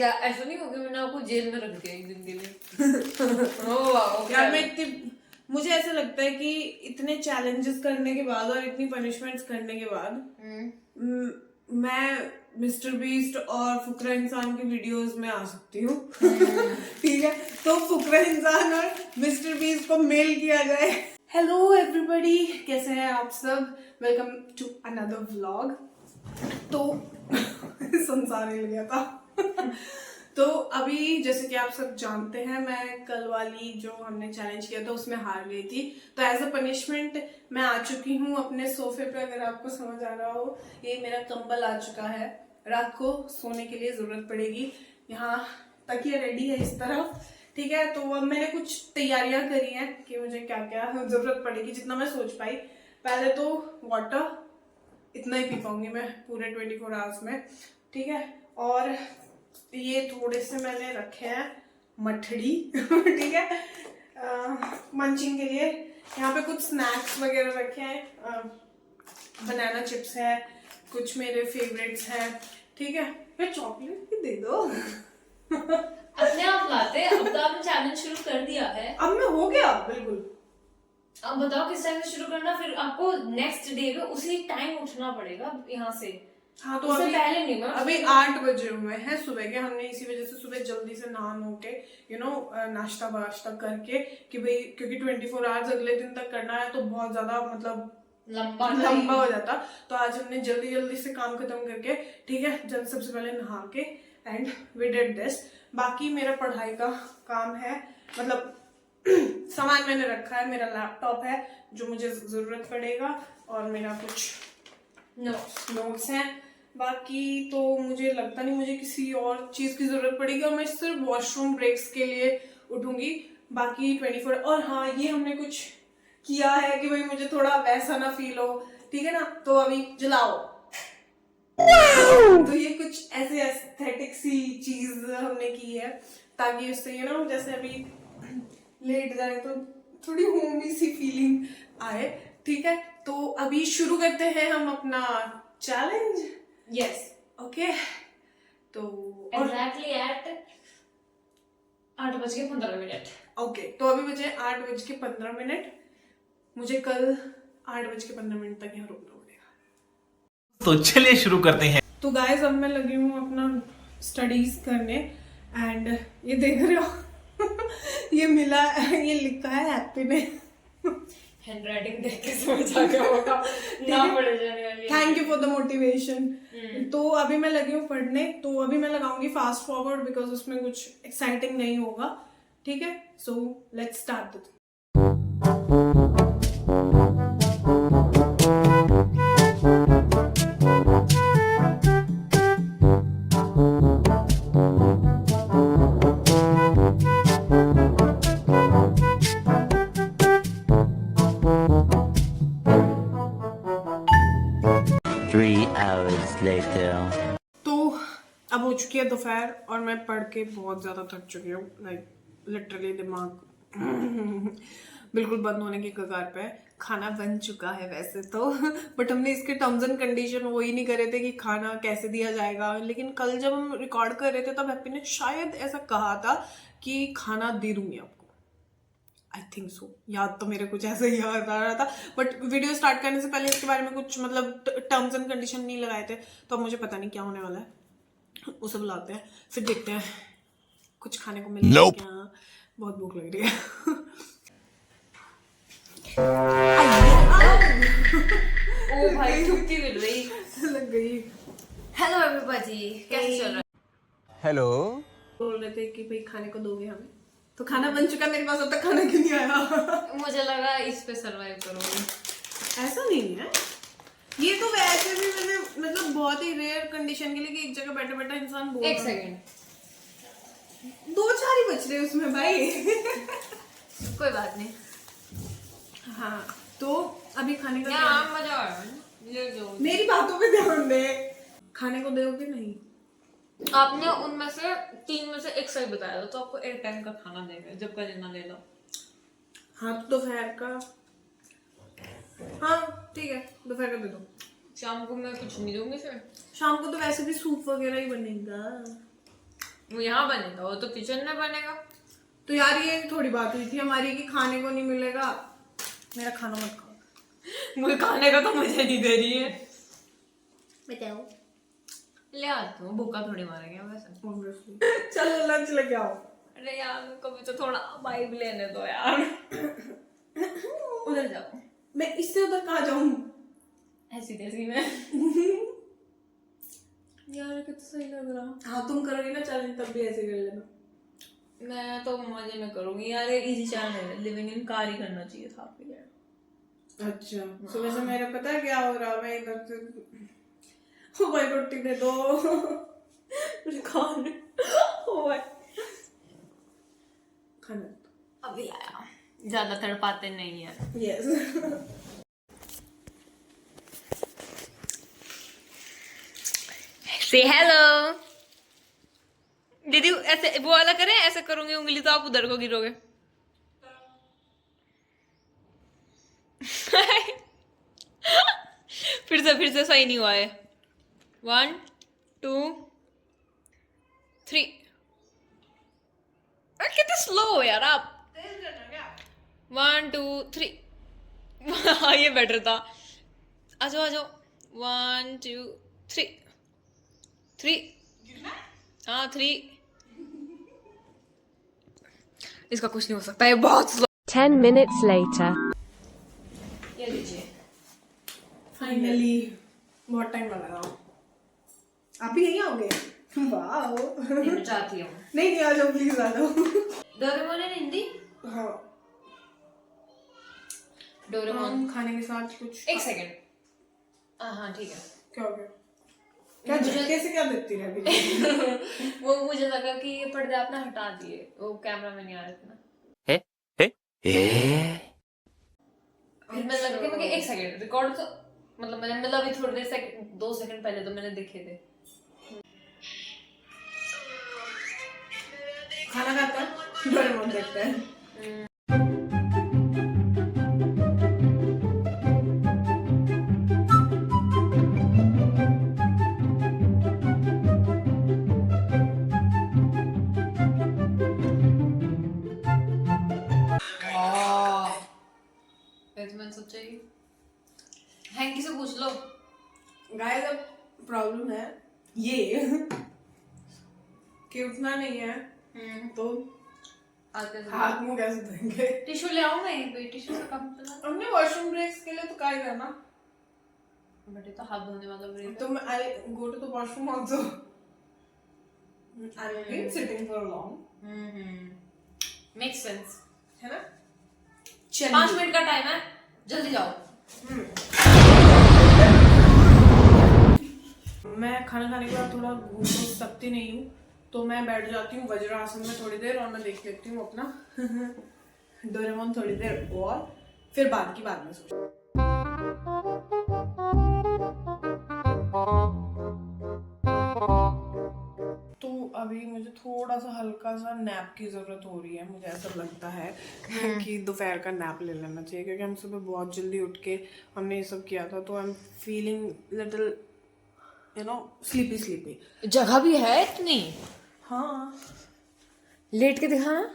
या ऐसा नहीं होगा मैंने आपको जेल में रख दिया एक दिन के लिए। ओ वाह यार मैं मुझे ऐसा लगता है कि इतने चैलेंजेस करने के बाद और इतनी पनिशमेंट्स करने के बाद मैं मिस्टर बीस्ट और फुकरा इंसान की वीडियोस में आ सकती हूँ। ठीक है, तो फुकरा इंसान और मिस्टर बीस्ट को मेल किया जाए। हेलो एवरीबॉडी, कैसे हैं आप सब? Welcome to another vlog. तो संसार हिल गया था। तो अभी जैसे कि आप सब जानते हैं, मैं कल वाली जो हमने चैलेंज किया था उसमें हार गई थी। तो एज अ पनिशमेंट मैं आ चुकी हूँ अपने सोफे पे। अगर आपको समझ आ रहा हो, ये मेरा कंबल आ चुका है। रात को सोने के लिए जरूरत पड़ेगी। यहाँ तकिया रेडी है इस तरफ। ठीक है, तो अब मैंने कुछ तैयारियां करी हैं कि मुझे क्या क्या जरूरत पड़ेगी, जितना मैं सोच पाई। पहले तो वाटर इतना ही पी पाऊंगी मैं पूरे 24 आवर्स में। ठीक है, और ये थोड़े से मैंने रखे हैं मठड़ी। ठीक है, मंचिंग के लिए। यहाँ पे कुछ स्नैक्स वगैरह रखे हैं। बनाना चिप्स है, कुछ मेरे फेवरेट्स हैं। ठीक है, फिर चॉकलेट भी दे दो। अपने आप लाते। अब तो आपने चैलेंज शुरू कर दिया है। अब मैं हो गया बिल्कुल। अब बताओ किस टाइम से शुरू करना, फिर आपको नेक्स्ट डे पे उसी टाइम उठना पड़ेगा यहाँ से। हाँ, तो उससे अभी पहले नहीं। मैं अभी 8 बजे हुए हैं सुबह के। हमने इसी वजह से सुबह जल्दी से नहा नो के नाश्ता वाश्ता करके, कि भाई क्योंकि 24 आवर्स अगले दिन तक करना है तो बहुत ज्यादा मतलब लंबा हो जाता। तो आज हमने जल्दी जल्दी से काम खत्म करके, ठीक है, सबसे पहले नहा के एंड वी डिड दिस। बाकी मेरा पढ़ाई का काम है, मतलब सामान मैंने रखा है। मेरा लैपटॉप है जो मुझे जरूरत पड़ेगा, और मेरा कुछ नोट्स हैं। बाकी तो मुझे लगता नहीं मुझे किसी और चीज की जरूरत पड़ेगी, और मैं सिर्फ वॉशरूम ब्रेक्स के लिए उठूंगी। बाकी 24। और हाँ, ये हमने कुछ किया है कि भाई मुझे थोड़ा वैसा ना फील हो। ठीक है ना, तो अभी जलाओ। तो ये कुछ ऐसे एस्थेटिक सी चीज हमने की है, ताकि उससे जैसे अभी लेट जाए तो थोड़ी होमी सी फीलिंग आए। ठीक है, तो अभी शुरू करते हैं हम अपना चैलेंज। Yes, okay. तो एग्जैक्टली एट 8:15। ओके, तो अभी बजे 8:15। मुझे कल 8:15 तक यहाँ रुकना पड़ेगा। तो चलिए शुरू करते हैं। तो गाइस, अब मैं लगी हूँ अपना स्टडीज करने। एंड ये देख रहे हो ये मिला, ये लिखा है हैप्पी में। हैंडराइटिंग देख के समझ आ गया होगा ना पढ़े जाने वाली। Thank you for the motivation. तो अभी मैं लगी हूँ पढ़ने। तो अभी मैं लगाऊंगी फास्ट फॉरवर्ड, बिकॉज उसमें कुछ एक्साइटिंग नहीं होगा। ठीक है, सो लेट्स स्टार्ट द तो अब हो चुकी है दोपहर, और मैं पढ़ के बहुत ज्यादा थक चुकी हूँ। लाइक लिटरली दिमाग बिल्कुल बंद होने की कगार पे है। खाना बन चुका है वैसे तो, बट हमने इसके टर्म्स एंड कंडीशन वो ही नहीं करे थे कि खाना कैसे दिया जाएगा। लेकिन कल जब हम रिकॉर्ड कर रहे थे तब हैप्पी ने शायद ऐसा कहा था कि खाना दे दूंगी आपको। आई थिंक सो, याद तो मेरे कुछ ऐसा ही याद आ रहा था। बट वीडियो स्टार्ट करने से पहले इसके बारे में कुछ मतलब टर्म्स एंड कंडीशन नहीं लगाए थे, तो अब मुझे पता नहीं क्या होने वाला है। उसे बुलाते हैं, फिर देखते हैं कुछ खाने को मिलेगा क्या। बहुत भूख लग रही है। ओ भाई, छुट्टी मिल गई। लग गई। हेलो एवरीबॉडी, कैसे चल रहा है? हेलो। बोल रहे थे कि भाई खाने को दोगे हमें, तो खाना बन चुका है मेरे पास। अब तक खाना क्यों नहीं आया? मुझे लगा इस पे सरवाइव करोगे। ऐसा नहीं है, ये तो वैसे भी मैंने मतलब बहुत ही रेयर कंडीशन के लिए कि एक जगह बैठे बैठे इंसान बोल। एक सेकंड, 2-4 ही बच रहे उसमें भाई। कोई बात नहीं। हाँ, तो अभी खाने का मजा आ रहा है। मेरी बातों पे ध्यान दे। खाने को दोगे नहीं? आपने उनमें से 3 में से एक सही बताया था, तो आपको एक टाइम का खाना देंगे, जब का लेना ले लो। हाँ, तो दोपहर का। हाँ ठीक है, दोपहर का दे दो। शाम को मैं कुछ नहीं दूंगी फिर। शाम को तो वैसे भी सूप वगैरह ही बनेगा। वो यहाँ बनेगा, वो तो किचन में बनेगा। तो यार ये थोड़ी बात हुई थी हमारी कि खाने को नहीं मिलेगा। मेरा खाना मत खाओ। मुझे खाने का तो मुझे नहीं दे रही है। बताओ, ले आती हूँ, भूखा थोड़ी मारेंगे वैसे। चलो लंच लेके आओ। अरे यार कभी तो थोड़ा वाइब लेने दो यार। उधर जाओ। मैं इससे उधर कहाँ जाऊँ? ऐसी तैसी में। यार कितना सही लग रहा। हाँ तुम करोगी ना चैलेंज तब भी ऐसे कर लेना। मैं तो मजे में करूंगी यार, ये इजी चैलेंज है, लिविंग इन कार ही करना चाहिए था आपके लिए। अच्छा सुबह से मेरा पता है क्या हो रहा, मैं इधर से ओ भाई रोटी दे दो। मुझे खाने ओ भाई खाना अभी आया, ज्यादा तड़पाते नहीं है। यस। से हेलो दीदी, ऐसे वो वाला करें, ऐसे करूंगी उंगली तो आप उधर को गिरोगे। फिर से सही नहीं हुआ है। 1 2 3। कितने स्लो हो यार आप। 1 2 3। हाँ ये बेटर था। आ जाओ 1 2 3 3। हाँ 3। इसका कुछ नहीं हो सकता, ये बहुत स्लो। 10 minutes later. ये लीजिए। फाइनली बहुत टाइम लगा रहा। आप भी यहीं आओगे? वाओ। मैं चाहती हूँ। नहीं आ जाओ प्लीज, आ जाओ। डोरेमोन है हिंदी। हाँ डोरेमोन खाने के साथ कुछ। एक सेकंड। हाँ ठीक है। क्या हो गया? क्या झटके से क्या देखती रह अभी? वो मुझे लगा कि ये पर्दे आपने हटा दिए, वो कैमरा में नहीं आ रहा था ना। फिर मैं लगा कि मैं एक सेकंड रिकॉर्ड तो मतलब मैंने मतलब अभी थोड़ी देर सेकंड 2 सेकंड पहले तो मैंने देखे थे। खाना खाता है डोरेमोन देखते हैं। मैंने सोचा कि हैंकी से पूछ लो। गाइस अब प्रॉब्लम है ये कि उठना नहीं है तो हाथ मुंह कैसे धोएंगे? टिश्यू ले आओ, मैं एक टिश्यू से काम चला। हमने वॉशरूम ब्रेक्स के लिए तो क्या ही करना, बट तो हाथ धोने वाला ब्रेक तो मैं I go to the washroom also. I am been sitting for long. Make sense है ना? 5 मिनट का टाइम है, जल्दी जाओ। मैं खाना खाने के बाद थोड़ा घूम सकती नहीं हूँ तो मैं बैठ जाती हूँ वज्रासन में थोड़ी देर और मैं देख लेती हूँ अपना डोरेमोन थोड़ी देर और फिर बाद में सोचती हूँ। तो अभी मुझे थोड़ा सा हल्का सा नैप की ज़रूरत हो रही है। मुझे ऐसा लगता है कि दोपहर का नैप ले लेना चाहिए क्योंकि हम सुबह बहुत जल्दी उठ के हमने ये सब किया था तो I am feeling little sleepy. जगह भी है इतनी। हाँ लेट के दिखाना।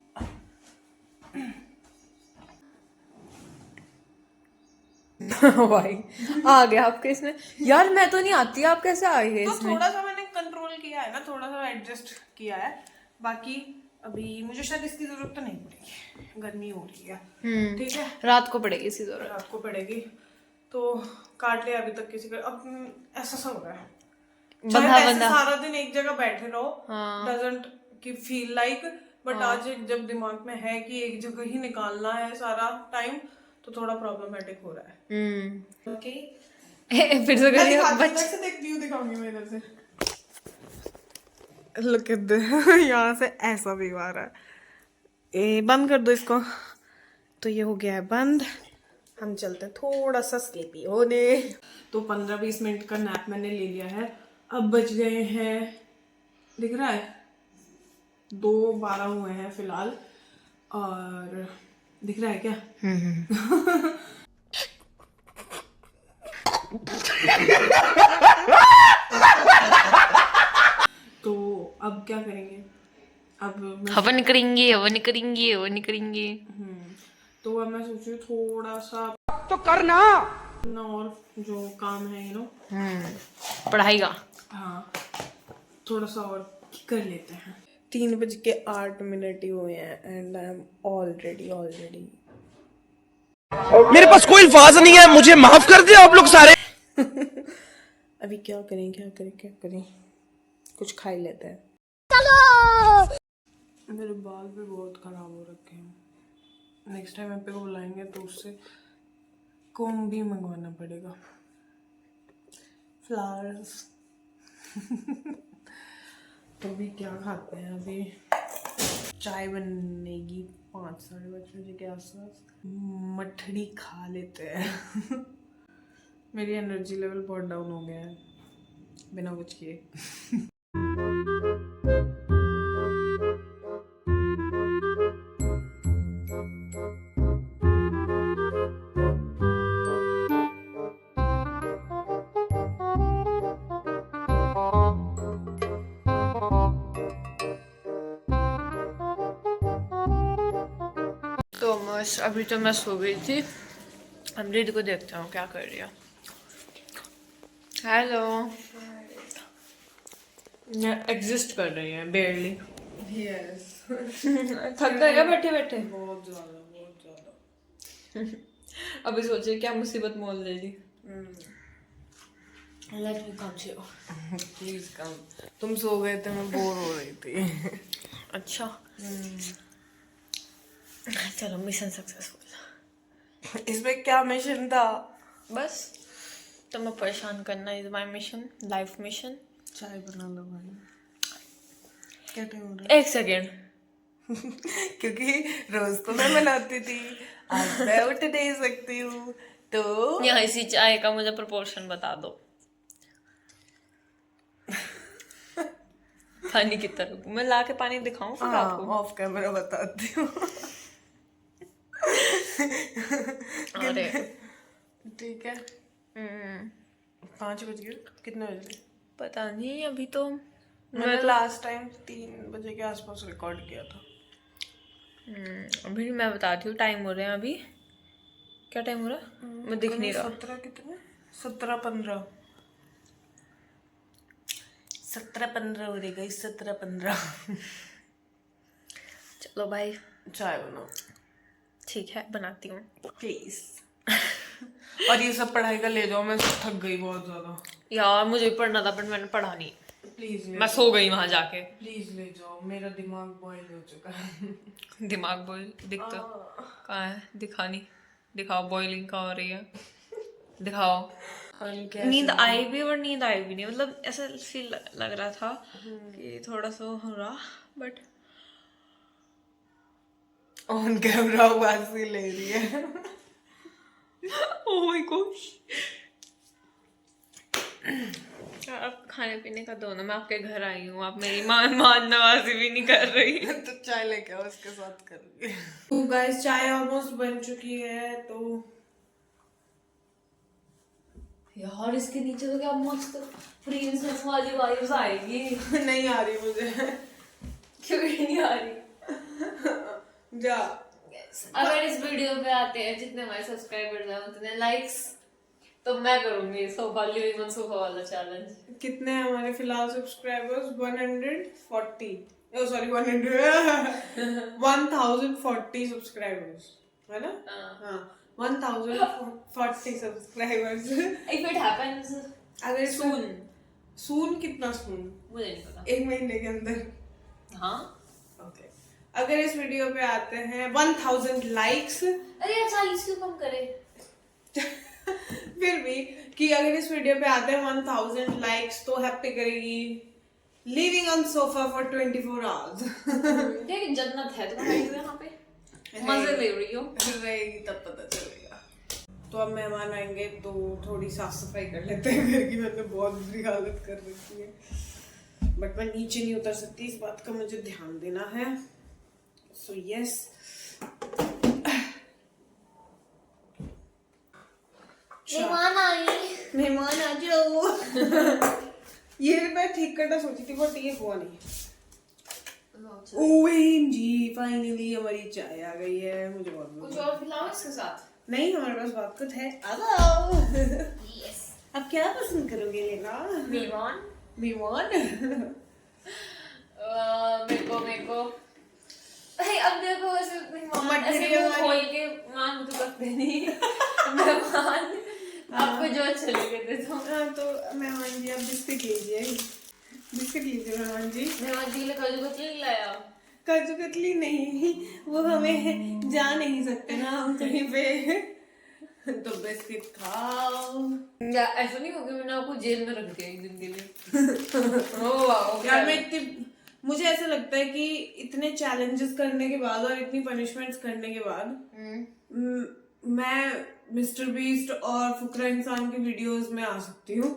भाई आ गया आपके इसमें। यार मैं तो नहीं आती, आप कैसे आए हैं तो इसमें? थोड़ा सा मैंने कंट्रोल किया है ना, थोड़ा सा एडजस्ट किया है। बाकी अभी मुझे शायद इसकी जरूरत तो नहीं पड़ेगी, गर्मी हो रही है। ठीक है, रात को पड़ेगी इसकी जरूरत। रात को पड़ेगी तो काट लिया अभी तक किसी का। अब ऐसा सा हो रहा है बंदा सारा दिन एक जगह बैठे रहो, हाँ। डजंट की फील लाइक, बट आज जब दिमाग में है कि एक जगह ही निकालना है सारा टाइम तो थोड़ा प्रॉब्लमेटिक हो रहा है। ओके फिर से करिए। से देखती हूँ, दिखाऊंगी मैं इधर से। लुक एट यहाँ से ऐसा भी आ रहा है। बंद कर दो इसको। तो ये हो गया है बंद, हम चलते हैं थोड़ा सा स्लीपी होने। तो 15-20 मिनट का नैप मैंने ले लिया है। अब बज गए हैं, दिख रहा है 2:12 हुए हैं फिलहाल। और दिख रहा है क्या? तो अब क्या करेंगे? अब हवन करेंगे, हवन करेंगे, हवन करेंगे। तो अब मैं सोच रही हूँ थोड़ा सा तो करना और जो काम है पढ़ाई का। हाँ थोड़ा सा और कर लेते हैं। 3:08 ही हुए हैं एंड आई एम ऑलरेडी मेरे पास कोई अल्फाज नहीं है, मुझे माफ कर दे आप लोग सारे। अभी क्या करें कुछ खा ही लेते हैं। मेरे बाल भी बहुत खराब हो रखे हैं। नेक्स्ट टाइम पे को बुलाएंगे तो उससे कोम भी मंगवाना पड़ेगा, फ्लावर्स। तो अभी क्या खाते हैं? अभी चाय बनेगी 5-5:30 बजे के आसपास। मठड़ी खा लेते हैं। मेरी एनर्जी लेवल बहुत डाउन हो गया है बिना कुछ किए। तो बस अभी तो मैं सो गई थी। अब दीदी को देखता हूँ क्या कर रही है। हेलो। एग्जिस्ट कर रही है बेयरली। यस थक गए क्या बैठे बैठे? बहुत ज्यादा। अभी सोचे क्या मुसीबत मोल ले ली। Let me come to you. Please come. तुम सो गए थे, मैं बोर हो रही थी। अच्छा चलो, मिशन सक्सेसफुल। इसमें क्या मिशन था? बस तुम्हें परेशान करना is my mission, life mission. चाय बना लो भाई। क्या टाइम हो रहा एक सेकेंड। है? क्योंकि रोज तो मैं बनाती थी, आज मैं उठ नहीं सकती हूँ तो यहाँ इसी चाय का मुझे प्रपोर्शन बता दो। पानी कितना रखूं? मैं ला के पानी दिखाऊं फिर आपको? ऑफ कैमरा बताती हूँ। अरे ठीक है। 5 बज गए। कितने बजे? पता नहीं अभी तो। मैंने लास्ट टाइम 3 बजे के आसपास रिकॉर्ड किया था। अभी मैं बताती हूँ टाइम हो रहे हैं अभी। क्या टाइम हो रहा है? मैं दिख नहीं रहा। 17 कितने? 17:15 17:15 हो रही गई। 17:15। चलो भाई चाय बनाओ ठीक है, बनाती हूँ प्लीज। और ये सब पढ़ाई का ले जाओ, मैं थक गई बहुत ज्यादा। यार मुझे भी पढ़ना था पर मैंने पढ़ा नहीं। प्लीज मैं सो गई वहां जाके। प्लीज ले जाओ, मेरा दिमाग बॉयल हो चुका है। दिमाग बॉयल दिख तो कहाँ है? दिखा नहीं। दिखाओ बॉइलिंग कहाँ हो रही है, दिखाओ। नींद आई भी और नींद आई भी नहीं, मतलब ऐसा फील लग रहा था कि थोड़ा सा हो रहा, बट ऑन कैमरा वासी ले रही है। Oh my God. अब खाने पीने का दो ना, मैं आपके घर आई हूँ, आप मेरी मान नवाजी भी नहीं कर रही। तो चाय लेके आओ, उसके साथ करूंगी। तो गाइस चाय ऑलमोस्ट बन चुकी है। तो यार इसके नीचे तो क्या मस्त प्रिंसेस वाली वाइब्स आएगी। नहीं आ रही मुझे। क्यों नहीं आ रही? जा। अगर इस वीडियो पे आते हैं जितने हमारे सब्सक्राइबर्स हैं उतने लाइक्स, तो मैं करूंगी सोफा लिविंग ऑन सोफा वाला चैलेंज। कितने हैं हमारे फिलहाल सब्सक्राइबर्स? 140। ओ सॉरी 100 1040 सब्सक्राइबर्स है ना? हाँ 1040 सब्सक्राइबर्स। इफ इट हैपेंस अगर सून कितना सून मुझे नहीं पता। 1 महीने के अंदर। हाँ ओके। अगर इस वीडियो पे आते हैं 1000 लाइक्स, अरे यार 40 क्यों कम करे? फिर भी कि अगर इस वीडियो पे आते हैं 1000 लाइक्स तो हैप्पी करेगी living on sofa for 24 hours. देखिए जन्नत है तुम्हारी यहाँ पे, मजे ले रही हो। रहेगी तब पता चलेगा। तो अब मेहमान आएंगे तो थोड़ी साफ सफाई कर लेते हैं घर की। मैंने बहुत बुरी हालत कर रखी है, बट मैं नीचे नहीं उतर सकती, इस बात का मुझे ध्यान देना है। सो यस मेहमान आ जाओ। ये मैं ठीक करना सोची थी बट ये हुआ नहीं। OMG फाइनली हमारी चाय आ गई है। मुझे बहुत कुछ और खिलाओ इसके साथ? नहीं, हमारे पास बहुत कुछ है। आ जाओ। यस। अब क्या पसंद करोगे लेना? वीवान। मेरे को अरे अब देखो ऐसे मुंह खोल के मांग तो सकते नहीं। मेहमान आपको जो अच्छा लगे दे दो। तो मेहमान जी आप बिस्किट लीजिए मेहमान जी। मेहमान जी के लिए काजू कतली लाया। काजू कतली नहीं, वो हमें जा नहीं सकते ना हम कहीं पे। तो बिस्किट खाओ। या ऐसा नहीं होगा मैंने आपको जेल में रख दिया एक दिन के लिए। ओ वाह यार मुझे ऐसा लगता है कि इतने चैलेंजेस करने के बाद और इतनी पनिशमेंट्स करने के बाद मैं मिस्टर बीस्ट और फुकरा इंसान की वीडियोस में आ सकती हूँ।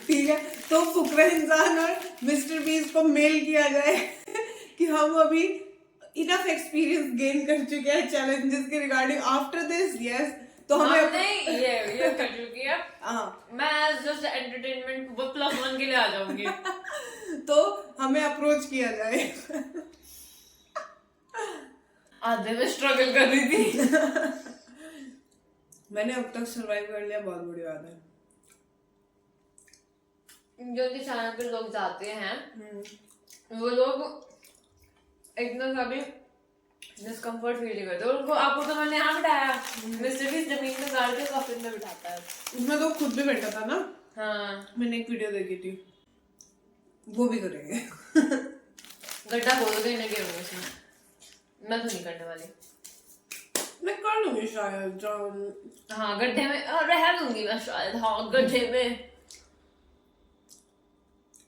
ठीक है, तो फुकरा इंसान और मिस्टर बीस्ट को मेल किया जाए कि हम अभी इनफ एक्सपीरियंस गेन कर चुके हैं चैलेंजेस के रिगार्डिंग। आफ्टर दिस यस, तो हमें नहीं ये कर चुकी है। मैं जस्ट एंटरटेनमेंट +1 के लिए आ जाऊंगी। तो हमें अप्रोच किया जाए। आधे में स्ट्रगल कर रही थी। मैंने अब तक सरवाइव कर लिया, बहुत बड़ी बात है। जो कि चैनल पे लोग जाते हैं वो लोग इतना कभी डिस्कम्फर्ट फील नहीं करते। उनको आपको तो मैंने यहाँ बिठाया, मिस्टर बीस्ट जमीन में गाड़ के कॉफिन में बिठाता है। उसमें तो खुद भी बैठा था ना। हाँ, मैंने एक वीडियो देखी थी, वो भी करेंगे। गड्ढा खोदोगे ना गिरोगे इसमें। मैं तो नहीं करने वाली। मैं कर लूंगी शायद। हाँ गड्ढे में रह लूंगी मैं शायद। हाँ गड्ढे में।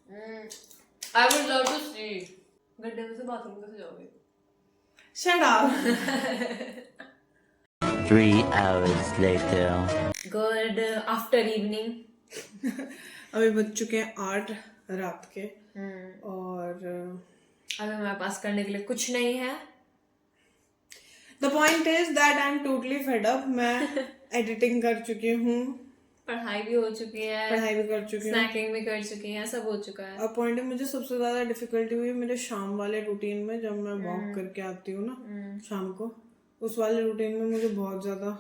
I would love to see। गड्ढे में से बाथरूम कैसे जाओगे? Shut up। 3 hours later. Good after evening। अभी बज चुके हैं 8 रात के। और अभी हमारे पास करने के लिए कुछ नहीं है। The point is that I'm totally fed up। मैं एडिटिंग कर चुकी हूँ, पढ़ाई भी हो चुकी है, स्नैकिंग भी कर चुकी है, सब हो चुका है। अब पॉइंट है, मुझे सबसे ज्यादा डिफिकल्टी हुई मेरे शाम वाले रूटीन में। जब मैं वॉक करके आती हूँ ना शाम को, उस वाले रूटीन में मुझे बहुत ज्यादा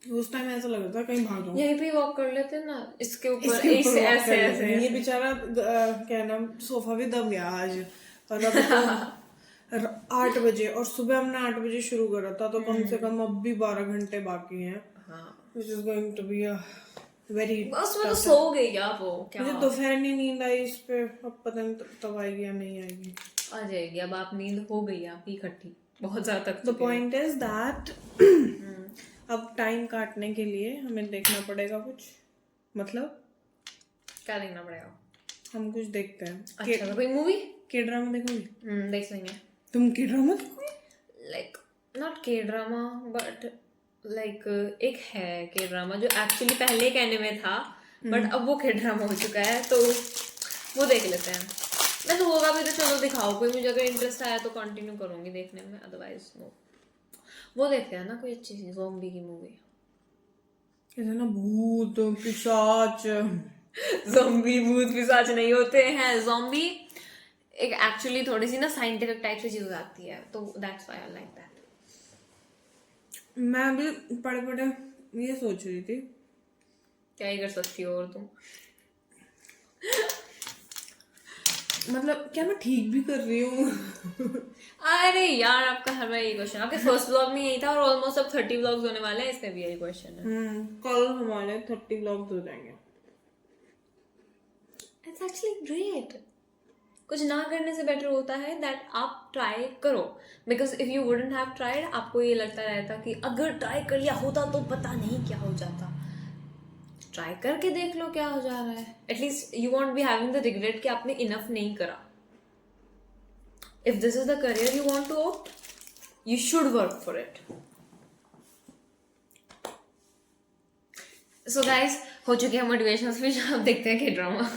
उस टाइम ऐसा लग रहा था कहीं भाग जाऊं। यहीं पे वॉक कर लेते ना, इसके ऊपर ऐसे। ये बेचारा क्या नाम सोफा भी दब गया आज। और अब 8 बजे और सुबह हमने 8 बजे शुरू करा था, तो कम से कम अब भी 12 घंटे बाकी हैं। Which is going to be a very उसमें तो सो गई क्या वो? क्या मुझे दोपहर में नींद आई इस पे, अब पता नहीं तब आएगी या नहीं आएगी। आ जाएगी, अब आप नींद हो गई आपकी इकट्ठी बहुत ज्यादा तक। The point is that अब टाइम काटने के लिए हमें देखना पड़ेगा कुछ। मतलब क्या देखना पड़ेगा? हम कुछ देखते हैं। अच्छा तो कोई मूवी के ड्रामा देखोगी? देख लेंगे। तुम के ड्रामा देखोगी? लाइक नॉट के ड्रामा बट लाइक एक है के ड्रामा जो एक्चुअली पहले एक एनिमे था बट अब वो के ड्रामा हो चुका है, तो वो देख लेते हैं। मैं तो होगा भी तो चलो दिखाओ, कोई मुझे अगर इंटरेस्ट आया तो कंटिन्यू करूंगी देखने में, अदरवाइज नो। वो देखते हैं ना कोई अच्छी सी ज़ॉम्बी की मूवी। कैसे ना भूत पिशाच। ज़ॉम्बी भूत पिशाच नहीं होते हैं। ज़ॉम्बी एक एक्चुअली थोड़ी सी ना साइंटिफिक टाइप से चीज हो जाती है, तो that's why I like that. मैं भी पढ़े पढ़े ये सोच रही थी क्या ही कर सकती हो और तुम। मतलब क्या मैं ठीक भी कर रही हूँ? अरे यार आपका हर बार यही क्वेश्चन, आपके फर्स्ट व्लॉग में यही था और ऑलमोस्ट अब 30 व्लॉग्स होने वाले हैं, इसमें भी यही क्वेश्चन है। कल हमारे 30 व्लॉग्स हो जाएंगे। It's actually great. कुछ ना करने से बेटर होता है दैट आप ट्राई करो, because if you wouldn't have tried आपको ये लगता रहता कि अगर ट्राई कर लिया होता तो पता नहीं क्या हो जाता। ट्राई करके देख लो क्या हो जा रहा है, at least you want be having the regret कि आपने इनफ नहीं करा। If this is the career you want to opt, you should work for it. So guys हो चुके हैं मोटिवेशनल स्पीच, आप देखते हैं के ड्रामा।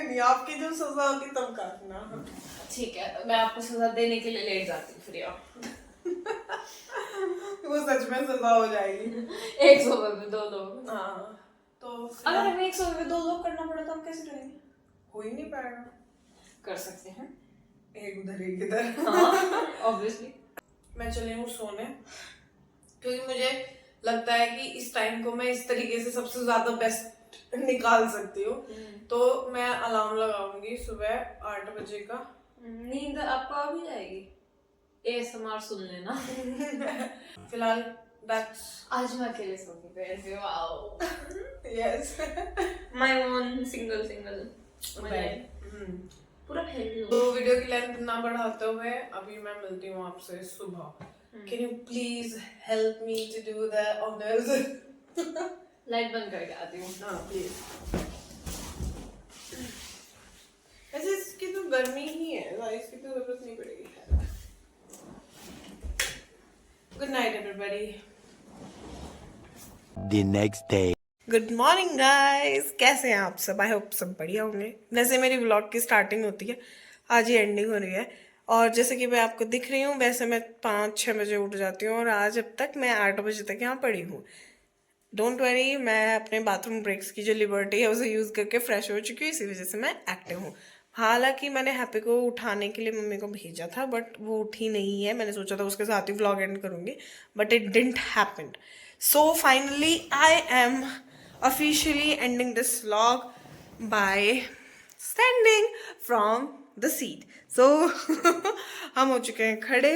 अभी नहीं, आपकी जब सजा होगी तब काटना। ठीक है, मैं आपको सजा देने के लिए लेट जाती हूँ फिर यार। वो सच में सजा हो जाएगी। 1 सोफे में 2 लोग। हाँ तो अगर हमें 1 सोफे में 2 लोग करना पड़ा तो हम कैसे करेंगे? हो ही नहीं पाएगा। कर सकते हैं, एक उधर एक इधर। ऑब्वियसली। मैं चली हूँ सोने, क्योंकि मुझे लगता है कि इस टाइम को मैं इस तरीके से सबसे ज्यादा बेस्ट निकाल सकती हूँ। तो मैं अलार्म लगाऊंगी सुबह 8 बजे का। नींद आपको आ भी जाएगी, ASMR सुन लेना। फिलहाल दैट्स आज मैं अकेले सोऊंगी बेड पे। Wow, yes my own single bed, पूरा फैमिली। तो वीडियो की लेंथ ना बढ़ाते हुए अभी मैं मिलती हूँ आपसे सुबह। Can you please help me to do the honours? Light बंद करके आती हूँ। हाँ प्लीज। वैसे इसकी तो गर्मी ही है, इसकी तो जरूरत नहीं पड़ेगी। Good night everybody. The next day. Good morning guys, कैसे हैं आप सब? आई होप सब बढ़िया होंगे। वैसे मेरी व्लॉग की स्टार्टिंग होती है, आज ही एंडिंग हो रही है। और जैसे कि मैं आपको दिख रही हूँ, वैसे मैं 5-6 बजे उठ जाती हूँ और आज अब तक मैं 8 बजे तक यहाँ पड़ी हूँ। डोंट वरी, मैं अपने बाथरूम ब्रेक्स की जो लिबर्टी है उसे यूज़ करके फ्रेश हो चुकी हूँ, इसी वजह से मैं एक्टिव हूँ। हालांकि मैंने हैप्पी को उठाने के लिए मम्मी को भेजा था, बट वो उठी नहीं है। मैंने सोचा था उसके साथ ही व्लॉग एंड करूँगी, but it didn't happen. So finally I am officially ending this vlog by standing from the seat. So हम हो चुके हैं खड़े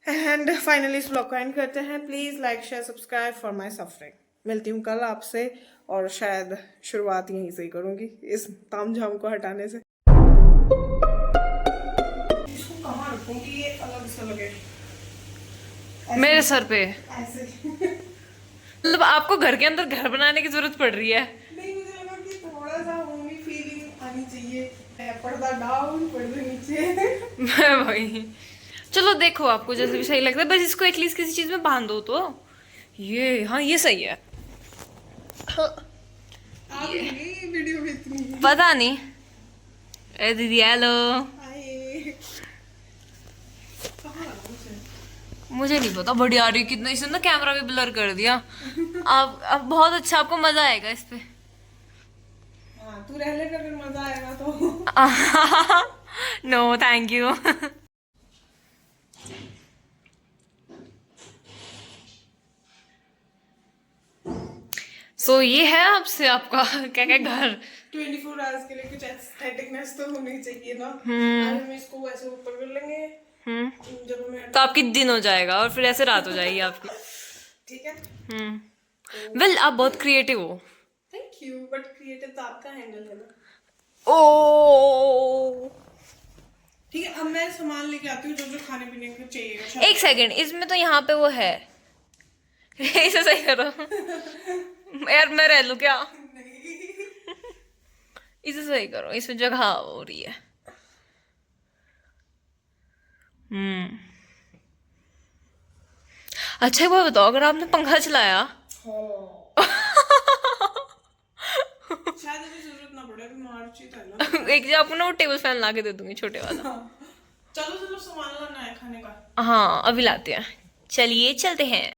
एंड फाइनली इस vlog को एंड करते हैं। Please like share subscribe for my suffering. मिलती हूँ कल आपसे, और शायद शुरुआत यहीं से ही करूँगी इस तामझाम को हटाने से। इसको कहाँ रखूँ कि ये अलग से लगे? मेरे सर पे। ऐसे मतलब आपको घर के अंदर घर बनाने की जरूरत पड़ रही है? नहीं, मुझे लगा कि थोड़ा सा होमी फीलिंग आनी चाहिए। पर्दा डाउन, पर्दा नीचे। वही, चलो देखो आपको जैसे भी सही लगता है, बस इसको एटलीस्ट किसी चीज में बांध दो तो ये। हाँ ये सही है। आपकी वीडियो में इतनी पता नहीं। ए दीदी हेलो। मुझे नहीं पता, बढ़िया आ रही कितना। इसने ना कैमरा भी ब्लर कर दिया। अब बहुत अच्छा, आपको मजा आएगा इस पे। हाँ, तू रह ले, अगर मजा आएगा तो। No thank you. सो ये है आपसे आपका क्या क्या घर 24 आवर्स के लिए कुछ एस्थेटिकनेस तो होनी चाहिए ना। आज हम इसको ऐसे ऊपर कर लेंगे जब हमें, तो आपकी दिन हो जाएगा और फिर ऐसे रात हो जाएगी आपकी। ठीक है। वेल आप बहुत क्रिएटिव हो। थैंक यू, बट क्रिएटिव तो आपका हैंडल है ना। ओ ठीक है, अब मैं सामान लेके आती हूँ जो जो खाने पीने को चाहिए। एक सेकंड, इसमें तो यहाँ पे वो है। इसे सही करो यार, मैं रह लूं क्या? इसे सही करो, इसमें जगह हो रही है। अच्छा वो बताओ, अगर आपने पंखा चलाया शायद अभी जरूरत ना पड़े, अभी मार्च ही था ना। एक जो आपको ना वो टेबल फैन ला के दे दूंगी छोटे वाला। चलो चलो, सामान लाना है खाने का। हाँ अभी लाते हैं, चलिए चलते हैं।